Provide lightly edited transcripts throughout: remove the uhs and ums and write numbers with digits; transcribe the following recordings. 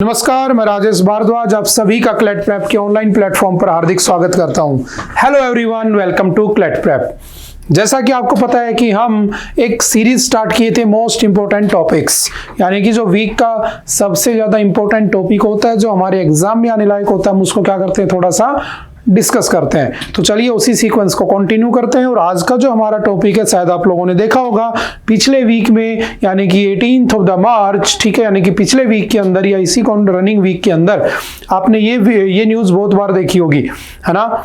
नमस्कार, मैं राजेश भारद्वाज आप सभी का क्लेट प्रेप के ऑनलाइन प्लेटफॉर्म पर हार्दिक स्वागत करता हूं। Hello everyone, welcome to CLAT prep. जैसा कि आपको पता है कि हम एक सीरीज स्टार्ट किए थे मोस्ट इंपॉर्टेंट टॉपिक्स, यानी कि जो वीक का सबसे ज्यादा इंपॉर्टेंट टॉपिक होता है, जो हमारे एग्जाम में आने लायक होता है, हम उसको क्या करते हैं, थोड़ा सा डिस्कस करते हैं। तो चलिए उसी सीक्वेंस को कंटिन्यू करते हैं। और आज का जो हमारा टॉपिक है, शायद आप लोगों ने देखा होगा पिछले वीक में, यानी कि 18th ऑफ द मार्च, ठीक है, यानी कि पिछले वीक के अंदर या इसी रनिंग वीक के अंदर आपने ये न्यूज बहुत बार देखी होगी, है ना।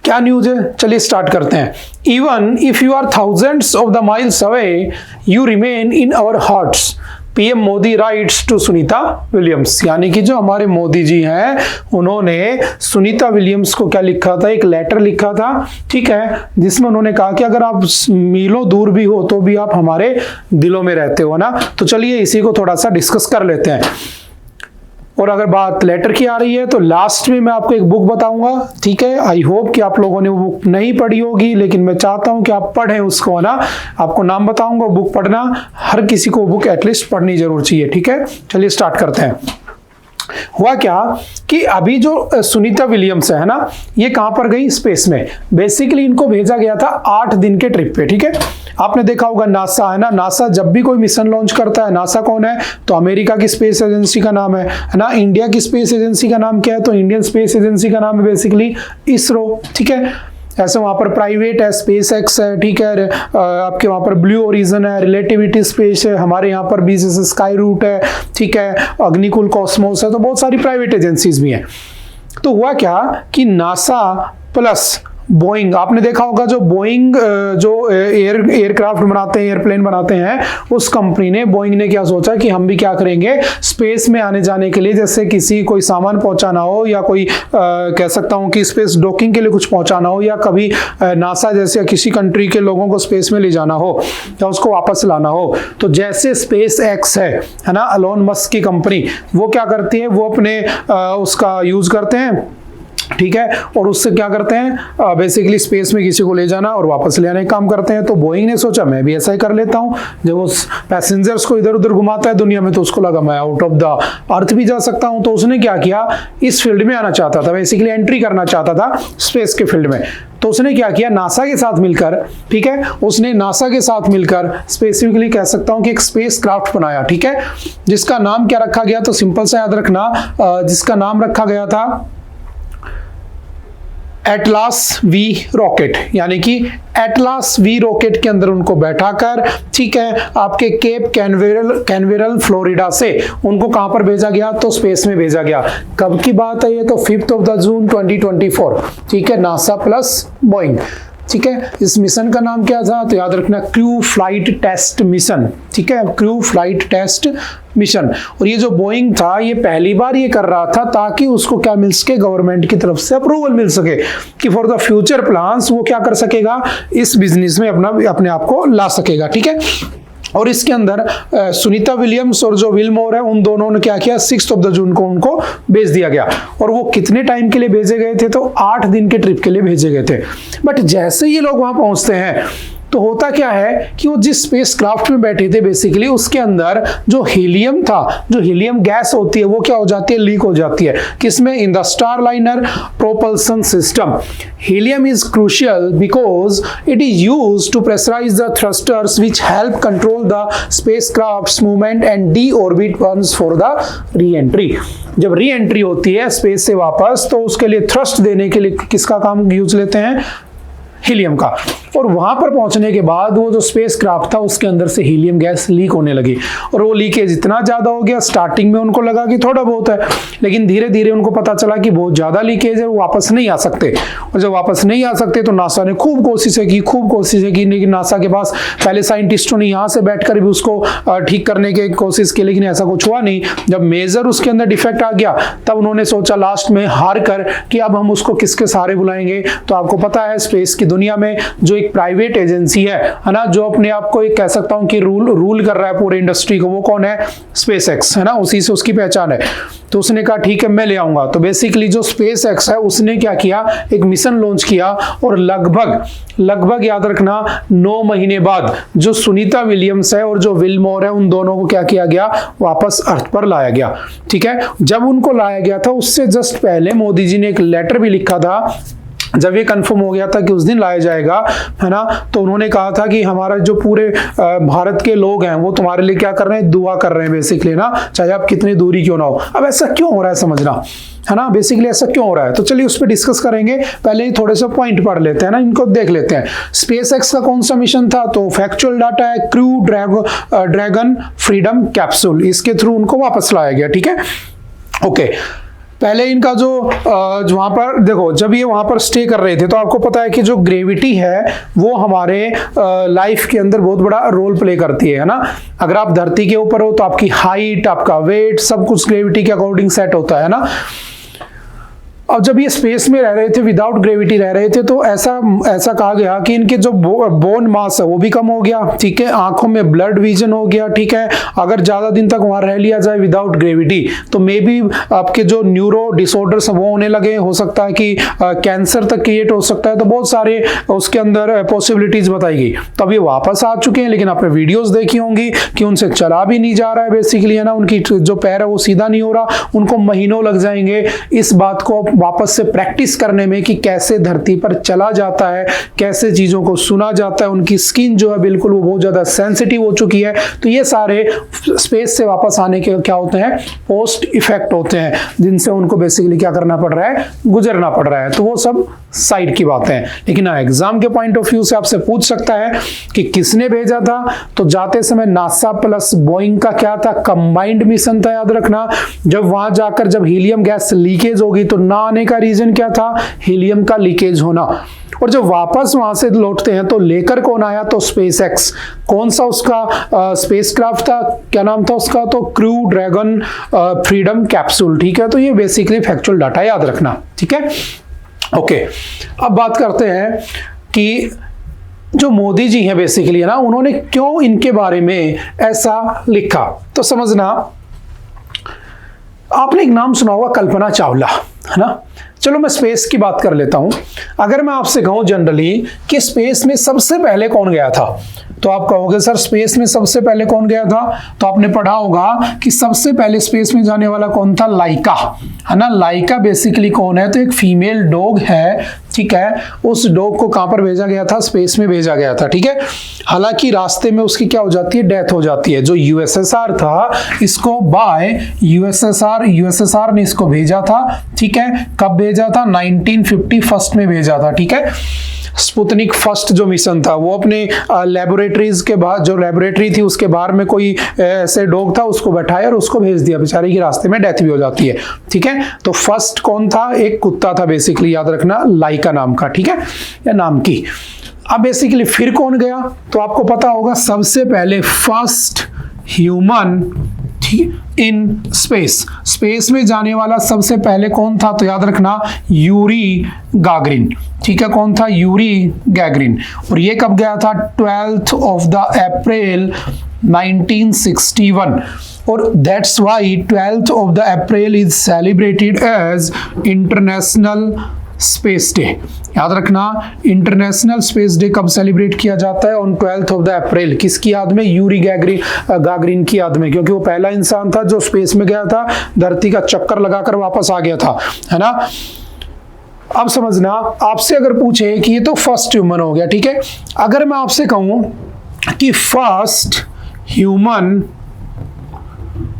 क्या न्यूज है, चलिए स्टार्ट करते हैं। Even if you are thousands of the miles away you remain in our hearts, PM Modi writes to Sunita Williams. यानी कि जो हमारे मोदी जी हैं, उन्होंने सुनीता विलियम्स को क्या लिखा था, एक लेटर लिखा था, ठीक है, जिसमें उन्होंने कहा कि अगर आप मीलों दूर भी हो तो भी आप हमारे दिलों में रहते हो ना। तो चलिए इसी को थोड़ा सा डिस्कस कर लेते हैं। और अगर बात लेटर की आ रही है तो लास्ट में मैं आपको एक बुक बताऊंगा, ठीक है। आई होप कि आप लोगों ने वो बुक नहीं पढ़ी होगी, लेकिन मैं चाहता हूं कि आप पढ़ें उसको, ना। आपको नाम बताऊंगा, बुक पढ़ना, हर किसी को बुक एटलीस्ट पढ़नी जरूर चाहिए, ठीक है। चलिए स्टार्ट करते हैं। हुआ क्या कि अभी जो सुनीता विलियम्स है ना, ये कहां पर गई, स्पेस में। बेसिकली इनको भेजा गया था 8 दिन के ट्रिप पे, ठीक है। आपने देखा होगा नासा, है ना, नासा जब भी कोई मिशन लॉन्च करता है, नासा कौन है, तो अमेरिका की स्पेस एजेंसी का नाम है ना। इंडिया की स्पेस एजेंसी का नाम क्या है, तो इंडियन स्पेस एजेंसी का नाम है बेसिकली इसरो, ठीक है। ऐसे वहां पर प्राइवेट है, स्पेस एक्स है, ठीक है, आपके वहां पर ब्लू ओरिजन है, रिलेटिविटी स्पेस है, हमारे यहाँ पर भी जैसे स्काई रूट है, ठीक है, अग्निकुल कॉस्मोस है, तो बहुत सारी प्राइवेट एजेंसीज भी हैं। तो हुआ क्या कि नासा प्लस बोइंग, आपने देखा होगा जो बोइंग जो एयरक्राफ्ट बनाते हैं, एयरप्लेन बनाते हैं, उस कंपनी ने, बोइंग ने क्या सोचा कि हम भी क्या करेंगे, स्पेस में आने जाने के लिए, जैसे किसी कोई सामान पहुंचाना हो, या कोई कह सकता हूं कि स्पेस डॉकिंग के लिए कुछ पहुंचाना हो, या कभी नासा जैसे किसी कंट्री के लोगों को स्पेस में ले जाना हो या उसको वापस लाना हो, तो जैसे स्पेस एक्स है ना, एलोन मस्क की कंपनी, वो क्या करती है, वो अपने उसका यूज करते हैं, ठीक है, और उससे क्या करते हैं, बेसिकली स्पेस में किसी को ले जाना और वापस ले आने का काम करते हैं। तो बोइंग ने सोचा मैं भी ऐसा ही कर लेता हूं। जब उस पैसेंजर्स को इधर उधर घुमाता है दुनिया में, तो उसको लगा मैं आउट ऑफ द अर्थ भी जा सकता हूं। तो उसने क्या किया, इस फील्ड में आना चाहता था, बेसिकली एंट्री करना चाहता था स्पेस के फील्ड में। तो उसने क्या किया, नासा के साथ मिलकर, ठीक है, उसने नासा के साथ मिलकर स्पेसिफिकली कह सकता हूं कि एक स्पेस क्राफ्ट बनाया, ठीक है, जिसका नाम क्या रखा गया, तो सिंपल सा याद रखना, जिसका नाम रखा गया था एटलास वी रॉकेट। यानी कि एटलास वी रॉकेट के अंदर उनको बैठाकर, ठीक है, आपके केप कैनवेरल फ्लोरिडा से उनको कहां पर भेजा गया, तो स्पेस में भेजा गया। कब की बात है ये, तो 5 जून 2024, ठीक है, नासा प्लस बोइंग, ठीक है। इस मिशन का नाम क्या था, तो याद रखना क्रू फ्लाइट टेस्ट मिशन, ठीक है, क्रू फ्लाइट टेस्ट मिशन। और ये जो बोइंग था, ये पहली बार ये कर रहा था ताकि उसको क्या मिल सके, गवर्नमेंट की तरफ से अप्रूवल मिल सके कि फॉर द फ्यूचर प्लान्स वो क्या कर सकेगा, इस बिजनेस में अपने आप को ला सकेगा, ठीक है। और इसके अंदर सुनीता विलियम्स और जो विलमोर है, उन दोनों ने क्या किया, 6 जून को उनको भेज दिया गया। और वो कितने टाइम के लिए भेजे गए थे, तो 8 दिन के ट्रिप के लिए भेजे गए थे। बट जैसे ये लोग वहां पहुंचते हैं, तो होता क्या है कि वो जिस स्पेस क्राफ्ट में बैठे थे, बेसिकली उसके अंदर जो हीलियम था, जो हीलियम गैस होती है, वो क्या हो जाती है, लीक हो जाती है। किसमें, in the Starliner propulsion system. Helium is crucial because it is used to pressurise the thrusters which help control the spacecraft's movement and deorbit once for the reentry. जब री एंट्री होती है space से वापस, तो उसके लिए thrust देने के लिए किसका काम यूज लेते हैं, हीलियम का। और वहां पर पहुंचने के बाद वो जो स्पेस क्राफ्ट था, उसके अंदर से हीलियम गैस लीक होने लगी। और वो लीकेज इतना ज्यादा हो गया, स्टार्टिंग में उनको लगा कि थोड़ा बहुत है, लेकिन धीरे धीरे उनको पता चला कि बहुत ज्यादा लीकेज है, वो वापस नहीं आ सकते। और जब वापस नहीं आ सकते, तो नासा ने खूब कोशिशें की, लेकिन नासा के पास पहले साइंटिस्टों ने यहाँ से बैठकर भी उसको ठीक करने की कोशिश की, लेकिन ऐसा कुछ हुआ नहीं। जब मेजर उसके अंदर डिफेक्ट आ गया, तब उन्होंने सोचा लास्ट में हार कर कि अब हम उसको किसके सहारे बुलाएंगे। तो आपको पता है स्पेस की दुनिया में जो एक एक प्राइवेट एजेंसी है ना, जो अपने आप को एक कह सकता हूं कि रूल कर रहा है पूरे इंडस्ट्री को, वो कौन है? स्पेसएक्स है ना, उसी से उसकी पहचान है। तो उसने कहा ठीक है मैं ले आऊंगा। तो बेसिकली जो स्पेसएक्स है उसने क्या किया, एक मिशन लॉन्च किया और लगभग याद रखना 9 महीने बाद जो सुनीता विलियम्स है और जो विलमोर है, उन दोनों को क्या किया गया, वापस अर्थ पर लाया गया। ठीक है, जब उनको लाया गया था उससे जस्ट पहले मोदी जी ने एक लेटर भी लिखा था। जब ये कंफर्म हो गया था कि उस दिन लाया जाएगा, है ना, तो उन्होंने कहा था कि हमारा जो पूरे भारत के लोग हैं वो तुम्हारे लिए क्या कर रहे हैं, दुआ कर रहे हैं बेसिकली ना, चाहे आप कितनी दूरी क्यों ना हो। अब ऐसा क्यों हो रहा है समझना, है ना, बेसिकली ऐसा क्यों हो रहा है, तो चलिए उस पर डिस्कस करेंगे। पहले ही थोड़े से पॉइंट पढ़ लेते हैं ना, इनको देख लेते हैं। स्पेसएक्स का कौन सा मिशन था, तो फैक्चुअल डाटा है, क्रू ड्रैगन फ्रीडम कैप्सूल, इसके थ्रू उनको वापस लाया गया। ठीक है, ओके। पहले इनका जो वहां पर देखो, जब ये वहां पर स्टे कर रहे थे तो आपको पता है कि जो ग्रेविटी है वो हमारे लाइफ के अंदर बहुत बड़ा रोल प्ले करती है ना। अगर आप धरती के ऊपर हो तो आपकी हाइट, आपका वेट, सब कुछ ग्रेविटी के अकॉर्डिंग सेट होता है ना। अब जब ये स्पेस में रह रहे थे, विदाउट ग्रेविटी रह रहे थे, तो ऐसा कहा गया कि इनके जो बोन मास है वो भी कम हो गया। ठीक है, आंखों में ब्लड विजन हो गया। ठीक है, अगर ज्यादा दिन तक वहां रह लिया जाए विदाउट ग्रेविटी तो मे बी आपके जो न्यूरो डिसऑर्डर्स वो होने लगे, हो सकता है कि कैंसर तक क्रिएट हो सकता है। तो बहुत सारे उसके अंदर पॉसिबिलिटीज बताई गई। तो अब ये वापस आ चुके हैं, लेकिन आपने वीडियोस देखी होंगी कि उनसे चला भी नहीं जा रहा है बेसिकली, है ना, उनकी जो पैर है वो सीधा नहीं हो रहा, उनको महीनों लग जाएंगे इस बात को वापस से प्रैक्टिस करने में कि कैसे धरती पर चला जाता है, कैसे चीजों को सुना जाता है। उनकी स्किन जो है बिल्कुल वो बहुत ज्यादा सेंसिटिव हो चुकी है। तो ये सारे स्पेस से वापस आने के क्या होते हैं, पोस्ट इफेक्ट होते हैं, जिनसे उनको बेसिकली क्या करना पड़ रहा है, गुजरना पड़ रहा है। तो वो सब साइड की बातें हैं। लेकिन एग्जाम के पॉइंट ऑफ व्यू से आपसे पूछ सकता है कि किसने भेजा था, तो जाते समय नासा प्लस बोइंग का क्या था, कंबाइंड मिशन था। याद रखना, जब वहां जाकर जब हीलियम गैस लीकेज होगी तो ना आने का रीजन क्या था, हीलियम का लीकेज होना। और जब वापस वहां से लौटते हैं तो लेकर कौन आया, तो स्पेसएक्स। कौन सा उसका स्पेसक्राफ्ट था, क्या नाम था उसका, तो क्रू ड्रैगन फ्रीडम कैप्सूल। ठीक है, तो ये बेसिकली फैक्चुअल डाटा याद रखना। ठीक है, ओके। अब बात करते हैं कि जो मोदी जी हैं बेसिकली, है ना, उन्होंने क्यों इनके बारे में ऐसा लिखा। तो समझना, आपने एक नाम सुना होगा, कल्पना चावला, है ना। चलो मैं स्पेस की बात कर लेता हूं। अगर मैं आपसे कहूं जनरली कि स्पेस में सबसे पहले कौन गया था, तो आप कहोगे सर स्पेस में सबसे पहले कौन गया था। तो आपने पढ़ा होगा कि सबसे पहले स्पेस में जाने वाला कौन था, लाइका, है ना। लाइका बेसिकली कौन है, तो एक फीमेल डॉग है। ठीक है, उस डॉग को कहां पर भेजा गया था, स्पेस में भेजा गया था। ठीक है, हालांकि रास्ते में उसकी क्या हो जाती है, डेथ हो जाती है। जो यूएसएसआर था, इसको बाय यूएसएसआर ने इसको भेजा था। ठीक है, कब भेजा था, 1951 में भेजा था। ठीक है, स्पुतनिक फर्स्ट जो मिशन था वो अपने लेबोरेटरीज के बाहर, जो लेबोरेटरी थी उसके बाहर में कोई ऐसे डॉग था, उसको बैठाया और उसको भेज दिया, बेचारे की रास्ते में डेथ भी हो जाती है। ठीक है, तो फर्स्ट कौन था, एक कुत्ता था बेसिकली, याद रखना, लाइका नाम का। ठीक है, या नाम की। अब बेसिकली फिर कौन गया, तो आपको पता होगा सबसे पहले फर्स्ट ह्यूमन इन स्पेस में जाने वाला सबसे पहले कौन था, तो याद रखना यूरी गागरिन। ठीक है, कौन था, यूरी गैगरिन। और ये कब गया था, 12th of April 1961। और that's why 12th of April is celebrated as international space day. याद रखना, इंटरनेशनल स्पेस डे कब सेलिब्रेट किया जाता है, ऑन 12th of April। किसकी याद में, यूरी गागरिन की याद में, क्योंकि वो पहला इंसान था जो स्पेस में गया था, धरती का चक्कर लगाकर वापस आ गया था, है ना। अब समझना, आपसे अगर पूछे कि ये तो फर्स्ट ह्यूमन हो गया, ठीक है, अगर मैं आपसे कहूं कि फर्स्ट ह्यूमन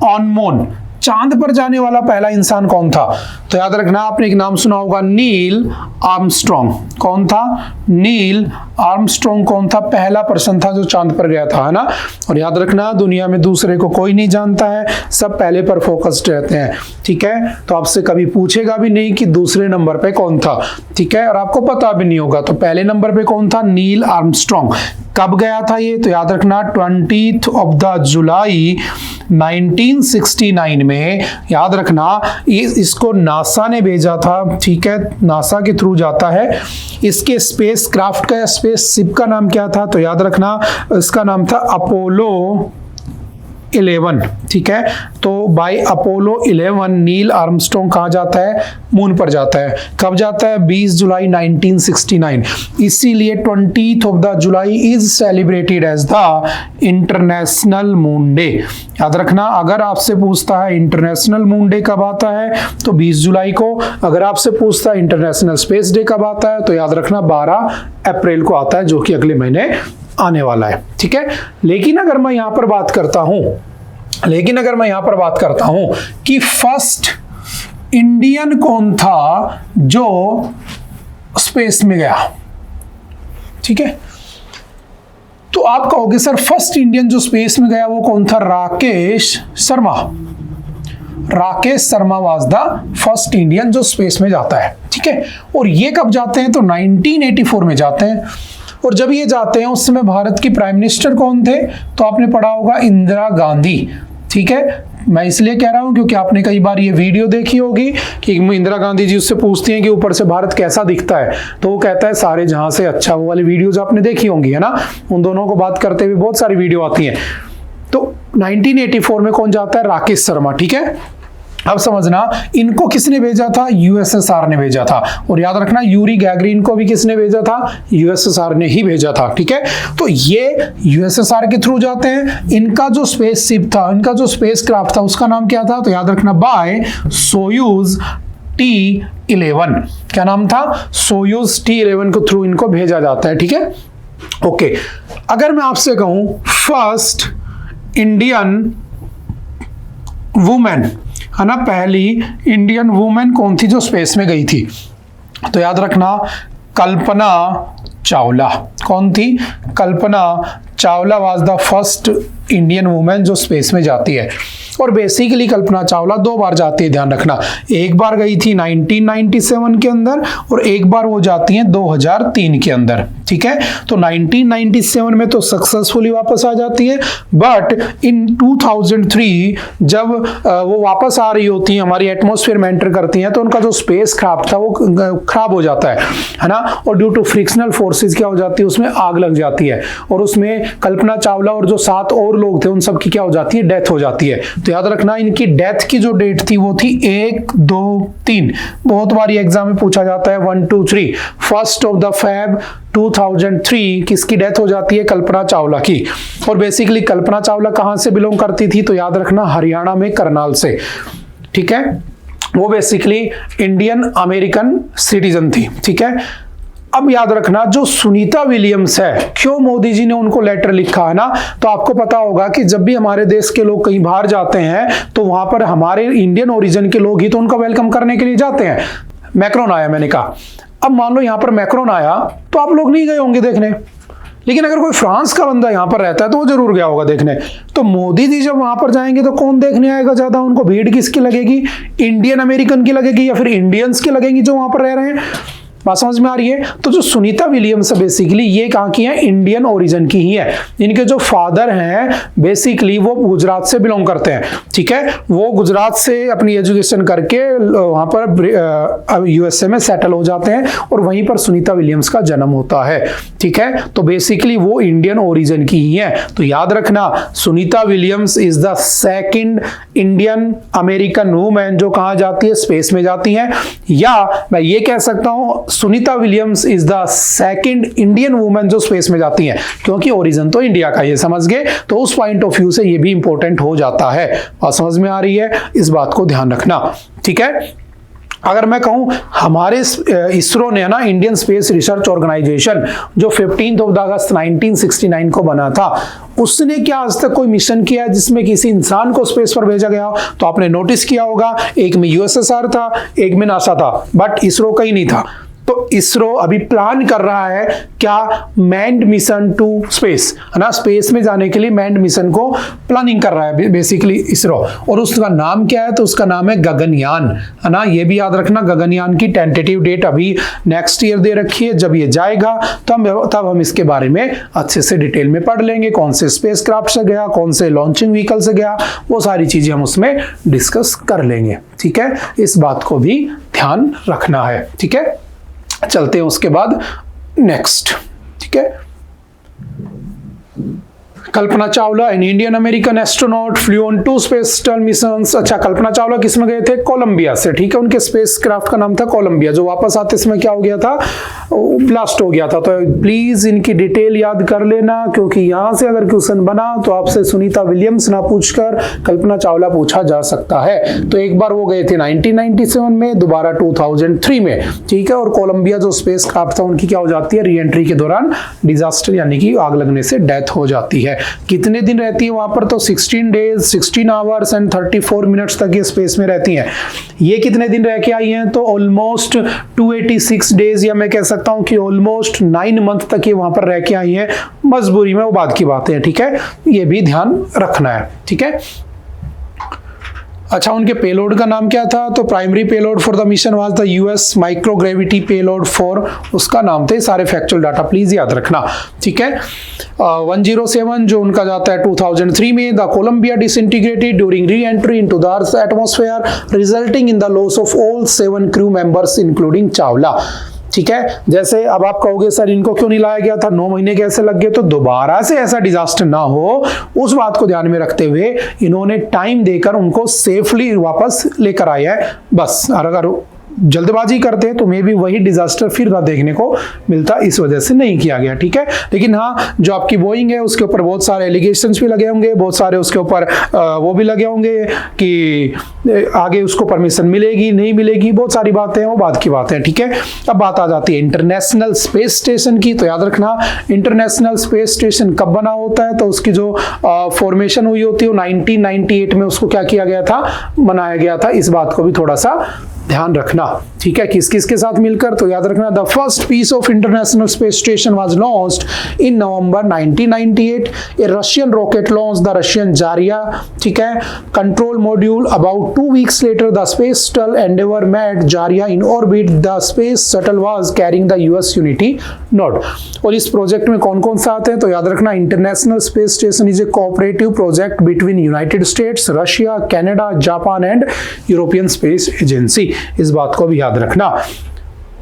ऑन मून, चांद पर जाने वाला पहला इंसान कौन था, तो याद रखना, आपने एक नाम सुना होगा, नील आर्मस्ट्रॉन्ग। कौन था, नील आर्मस्ट्रॉन्ग कौन था, पहला पर्सन था जो चांद पर गया था, है ना। और याद रखना, दुनिया में दूसरे को कोई नहीं जानता है, सब पहले पर फोकस्ड रहते हैं। ठीक है, तो आपसे कभी पूछेगा भी नहीं कि दूसरे नंबर पे कौन था। ठीक है, और आपको पता भी नहीं होगा। तो पहले नंबर पे कौन था, नील आर्मस्ट्रॉन्ग। कब गया था ये, तो याद रखना 20th of July 1969 में। याद रखना, इसको नासा ने भेजा था। ठीक है, नासा के थ्रू जाता है। इसके स्पेस क्राफ्ट का, स्पेस शिप का नाम क्या था? तो याद रखना इसका नाम था अपोलो 11। ठीक है, तो बाय अपोलो 11 नील आर्मस्ट्रॉन्ग कहाँ जाता है? मून पर जाता है। कब जाता है? 20 जुलाई 1969। इसीलिए 20th of the July is celebrated as the international moon day. याद रखना, अगर आपसे पूछता है इंटरनेशनल मून डे कब आता है तो 20 जुलाई को। अगर आपसे पूछता है इंटरनेशनल स्पेस डे कब आता है तो याद रखना 12 अप्रैल को आता है, जो कि अगले महीने आने वाला है। ठीक है, लेकिन अगर मैं यहां पर बात करता हूं कि फर्स्ट इंडियन कौन था जो स्पेस में गया, ठीक है, तो आप कहोगे सर फर्स्ट इंडियन जो स्पेस में गया वो कौन था? Rakesh Sharma was the first Indian जो स्पेस में जाता है। ठीक है, और ये कब जाते हैं? तो 1984 में जाते हैं। और जब ये जाते हैं उस समय भारत की प्राइम मिनिस्टर कौन थे? तो आपने पढ़ा होगा इंदिरा गांधी। ठीक है, मैं इसलिए कह रहा हूं क्योंकि आपने कई बार ये वीडियो देखी होगी कि इंदिरा गांधी जी उससे पूछती हैं कि ऊपर से भारत कैसा दिखता है, तो वो कहता है सारे जहां से अच्छा। वो वाली वीडियोज आपने देखी होंगी, है ना? उन दोनों को बात करते हुए बहुत सारी वीडियो आती हैं। तो 1984 में कौन जाता है? राकेश शर्मा। ठीक है, अब समझना इनको किसने भेजा था? यूएसएसआर ने भेजा था। और याद रखना यूरी गैगरिन को भी किसने भेजा था? यूएसएसआर ने ही भेजा था। ठीक है, तो ये यूएसएसआर के थ्रू जाते हैं। इनका जो स्पेसशिप था, इनका जो स्पेस क्राफ्ट था, उसका नाम क्या था? तो याद रखना बाय सोयूज T11। क्या नाम था? सोयूज T11 के थ्रू इनको भेजा जाता है। ठीक है, ओके। अगर मैं आपसे कहूं फर्स्ट इंडियन वुमेन, है ना, पहली इंडियन वुमेन कौन थी जो स्पेस में गई थी? तो याद रखना कल्पना चावला। कौन थी? Kalpana Chawla was the first Indian women जो स्पेस में जाती है। और बेसिकली कल्पना चावला 2 बार जाती है, ध्यान रखना। एक बार गई थी 1997 के अंदर और एक बार वो जाती हैं 2003 के अंदर। ठीक है, तो 1997 में तो सक्सेसफुली वापस आ जाती है, बट इन 2003 जब वो वापस आ रही होती हैं, हमारी एटमॉस्फेयर में एंटर करती हैं, तो उनका जो स्पेस क्राफ्ट था वो खराब हो जाता है ना। और ड्यू टू फ्रिक्शनल फोर्सेस क्या हो जाती है? उसमें आग लग जाती है और उसमें कल्पना चावला और जो 7 और लोग थे उन सब की क्या हो जाती है? डेथ हो जाती है। तो याद रखना इनकी डेथ की जो डेट थी वो थी 1, 2, 3। बहुत बार ये एग्जाम में पूछा जाता है 1, 2, 3। 1 Feb 2003 किसकी डेथ हो जाती है? कल्पना चावला की। और बेसिकली कल्पना चावला कहां से बिलोंग करती थी? तो याद रखना हरियाणा में करनाल से। ठीक है, वो बेसिकली इंडियन अमेरिकन सिटीजन थी। ठीक है, अब याद रखना जो सुनीता विलियम्स है, क्यों मोदी जी ने उनको लेटर लिखा है ना, तो आपको पता होगा कि जब भी हमारे देश के लोग कहीं बाहर जाते हैं तो वहां पर हमारे इंडियन ओरिजिन के लोग ही तो उनका वेलकम करने के लिए जाते हैं। मैक्रोन आया, मैंने कहा अब मान लो यहां पर मैक्रोन आया तो आप लोग नहीं गए होंगे देखने, लेकिन अगर कोई फ्रांस का बंदा यहां पर रहता है तो वो जरूर गया होगा देखने। तो मोदी जी जब वहां पर जाएंगे तो कौन देखने आएगा ज्यादा? उनको भीड़ किसकी लगेगी? इंडियन अमेरिकन की लगेगी या फिर इंडियंस की लगेगी जो वहां पर रह रहे हैं? बात समझ में आ रही है? तो जो सुनीता विलियम्स है बेसिकली ये कहाँ की है? इंडियन ओरिजिन की ही है। इनके जो फादर हैं बेसिकली वो गुजरात से बिलोंग करते हैं। ठीक है, वो गुजरात से अपनी एजुकेशन करके वहां पर यूएसए में सेटल हो जाते हैं और वहीं पर सुनीता विलियम्स का जन्म होता है। ठीक है, तो बेसिकली वो इंडियन ओरिजिन की ही है। तो याद रखना Sunita Williams is the second Indian American women जो कहाँ जाती है? स्पेस में जाती है। या मैं ये कह सकता हूं Sunita Williams is the second Indian women जो स्पेस में जाती हैं, क्योंकि ओरिजिन तो इंडिया का, ये समझ गए? तो उस पॉइंट ऑफ व्यू से ये भी इंपॉर्टेंट हो जाता है। और समझ में आ रही है? इस बात को ध्यान रखना। ठीक है, अगर मैं कहूं हमारे इसरो ने ना इंडियन स्पेस रिसर्च ऑर्गेनाइजेशन जो 15 अगस्त 1969 को बना था, उसने क्या आज तक कोई मिशन किया है जिसमें किसी इंसान को स्पेस पर भेजा गया? तो आपने नोटिस किया होगा एक में यूएसएसआर था, एक में नासा था, बट इसरो का ही नहीं था। तो इसरो अभी प्लान कर रहा है क्या? मैन्ड मिशन टू स्पेस, है ना, स्पेस में जाने के लिए मैन्ड मिशन को प्लानिंग कर रहा है बेसिकली इसरो। और उसका नाम क्या है? तो उसका नाम है गगनयान, है ना। ये भी याद रखना गगनयान की टेंटेटिव डेट अभी नेक्स्ट ईयर दे रखी है। जब ये जाएगा तब हम इसके बारे में अच्छे से डिटेल में पढ़ लेंगे, कौन से स्पेस क्राफ्ट से गया, कौन से लॉन्चिंग व्हीकल से गया, वो सारी चीजें हम उसमें डिस्कस कर लेंगे। ठीक है, इस बात को भी ध्यान रखना है। ठीक है, चलते हैं उसके बाद नेक्स्ट। ठीक है। Kalpana Chawla an Indian American astronaut flew on 2 space shuttle missions. अच्छा, कल्पना चावला किस में गए थे? कोलंबिया से, ठीक है। उनके स्पेस क्राफ्ट का नाम था कोलंबिया। जो वापस आते समय क्या हो गया था? ब्लास्ट हो गया था। तो प्लीज इनकी डिटेल याद कर लेना, क्योंकि यहां से अगर क्वेश्चन बना तो आपसे सुनीता विलियम्स ना पूछकर कल्पना चावला पूछा जा सकता है। तो एक बार वो गए थे 1997 में, दोबारा 2003 में, ठीक है। और कोलंबिया जो स्पेस क्राफ्ट था उनकी क्या हो जाती है? री एंट्री के दौरान डिजास्टर यानी कि आग लगने से डेथ हो जाती है। कितने दिन रहती है वहां पर? तो 16 डेज 16 आवर्स एंड 34 मिनट्स तक ये स्पेस में रहती हैं। ये कितने दिन रह के आई हैं? तो ऑलमोस्ट 286 डेज, या मैं कह सकता हूं कि ऑलमोस्ट 9 मंथ तक ये वहां पर रह के आई हैं। मजबूरी में, वो बाद की बात है, ठीक है। ये भी ध्यान रखना है, ठीक है। अच्छा, उनके पेलोड का नाम क्या था? तो primary payload for the mission was the US microgravity payload 4, उसका नाम थे। सारे फैक्चुअल डाटा प्लीज याद रखना, ठीक है। 107 जो उनका जाता है 2003 में, the Columbia disintegrated during reentry into the earth atmosphere resulting in the loss of all 7 crew members including Chawla, ठीक है। जैसे अब आप कहोगे सर इनको क्यों नहीं लाया गया था, 9 महीने कैसे लग गए? तो दोबारा से ऐसा डिजास्टर ना हो, उस बात को ध्यान में रखते हुए इन्होंने टाइम देकर उनको सेफली वापस लेकर आया है, बस। और अगर जल्दबाजी करते तो मे भी वही डिजास्टर फिर ना देखने को मिलता, इस वजह से नहीं किया गया, ठीक है। लेकिन हाँ, जो आपकी बोइंग है उसके ऊपर बहुत सारे एलिगेशंस भी लगे होंगे, बहुत सारे उसके ऊपर वो भी लगे होंगे कि आगे उसको परमिशन मिलेगी नहीं मिलेगी, बहुत सारी बातें हैं, वो बाद की बातें हैं, ठीक है। अब बात आ जाती है इंटरनेशनल स्पेस स्टेशन की। तो याद रखना, इंटरनेशनल स्पेस स्टेशन कब बना होता है? तो उसकी जो फॉर्मेशन हुई होती है 1998 में उसको क्या किया गया था? बनाया गया था। इस बात को भी थोड़ा सा ध्यान रखना, ठीक है। किस किस के साथ मिलकर? तो याद रखना, the first piece of international space station was launched in November 1998। A Russian rocket launched the Russian Zarya, ठीक है। Control module about 2 weeks later the space shuttle Endeavour met Zarya in orbit. The space shuttle was carrying the US Unity node. और इस project में कौन कौन सा आते हैं? तो याद रखना, international space station is a cooperative project between United states, Russia, Canada, Japan and European space agency. इस बात को भी याद रखना।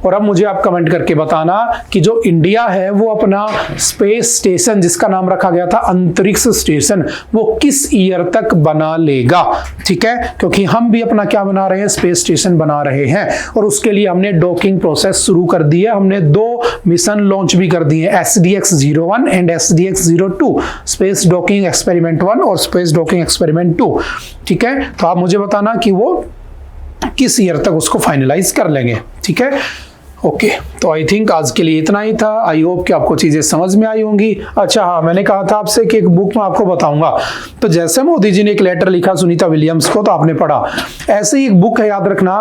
और अब मुझे आप कमेंट करके बताना कि जो इंडिया है वो अपना स्पेस स्टेशन, जिसका नाम रखा गया था अंतरिक्ष स्टेशन, वो किस ईयर तक बना लेगा, ठीक है। क्योंकि हम भी अपना क्या बना रहे हैं? स्पेस स्टेशन बना रहे हैं। और उसके लिए हमने डॉकिंग प्रोसेस शुरू कर दी है। हमने 2 मिशन लॉन्च भी कर दिए, SDX-01 and SDX-02, space docking experiment 1 और स्पेस डॉकिंग एक्सपेरिमेंट 2, ठीक है। तो आप मुझे बताना कि वो किस ईयर तक उसको फाइनलाइज कर लेंगे, ठीक है। ओके, तो आई थिंक आज के लिए इतना ही था। आई होप कि आपको चीजें समझ में आई होंगी। अच्छा हाँ, मैंने कहा था आपसे कि एक बुक में आपको बताऊंगा। तो जैसे मोदी जी ने एक लेटर लिखा सुनीता विलियम्स को, तो आपने पढ़ा, ऐसे ही एक बुक है, याद रखना,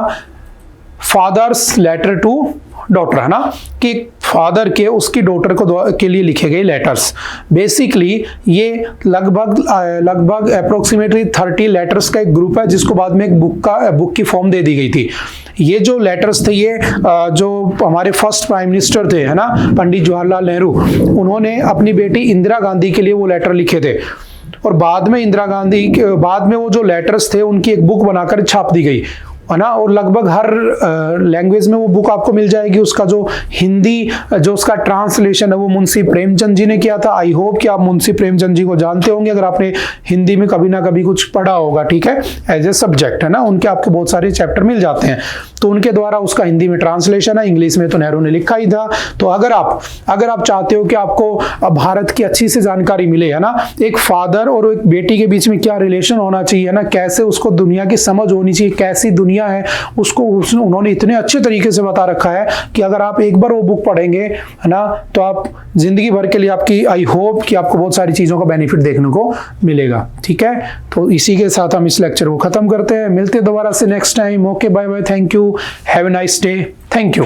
फादर्स लेटर टू डॉटर, है ना, कि फादर के उसकी डॉटर को के लिए लिखे गए लेटर्स। बेसिकली ये लगभग अप्रोक्सीमेटली 30 लेटर्स का एक ग्रुप है, जिसको बाद में एक बुक की फॉर्म दे दी गई थी। ये जो लेटर्स थे, ये जो हमारे फर्स्ट प्राइम मिनिस्टर थे, है ना, पंडित जवाहरलाल नेहरू, उन्होंने अपनी बेटी इंदिरा गांधी के लिए वो लेटर लिखे थे। और बाद में इंदिरा गांधी के बाद में वो जो लेटर्स थे उनकी एक बुक बनाकर छाप दी गई, है ना। और लगभग हर लैंग्वेज में वो बुक आपको मिल जाएगी। उसका जो हिंदी जो उसका ट्रांसलेशन है वो मुंशी प्रेमचंद जी ने किया था। आई होप कि आप मुंशी प्रेमचंद जी को जानते होंगे, अगर आपने हिंदी में कभी ना कभी कुछ पढ़ा होगा, ठीक है, एज ए सब्जेक्ट, है ना। उनके आपको बहुत सारे चैप्टर मिल जाते हैं, तो उनके द्वारा उसका हिंदी में ट्रांसलेशन है, इंग्लिश में तो नेहरू ने लिखा ही था। तो अगर आप चाहते हो कि आपको भारत की अच्छी से जानकारी मिले, है ना, एक फादर और एक बेटी के बीच में क्या रिलेशन होना चाहिए, है ना, कैसे उसको दुनिया की समझ होनी चाहिए, कैसी दुनिया है उसको उन्होंने इतने अच्छे तरीके से बता रखा है कि अगर आप एक बार वो बुक पढ़ेंगे, है ना, तो आप जिंदगी भर के लिए आपकी, आई होप कि आपको बहुत सारी चीजों का बेनिफिट देखने को मिलेगा, ठीक है। तो इसी के साथ हम इस लेक्चर को खत्म करते हैं। मिलते हैं दोबारा से next time. Okay, bye bye, thank you, have a nice day, thank you.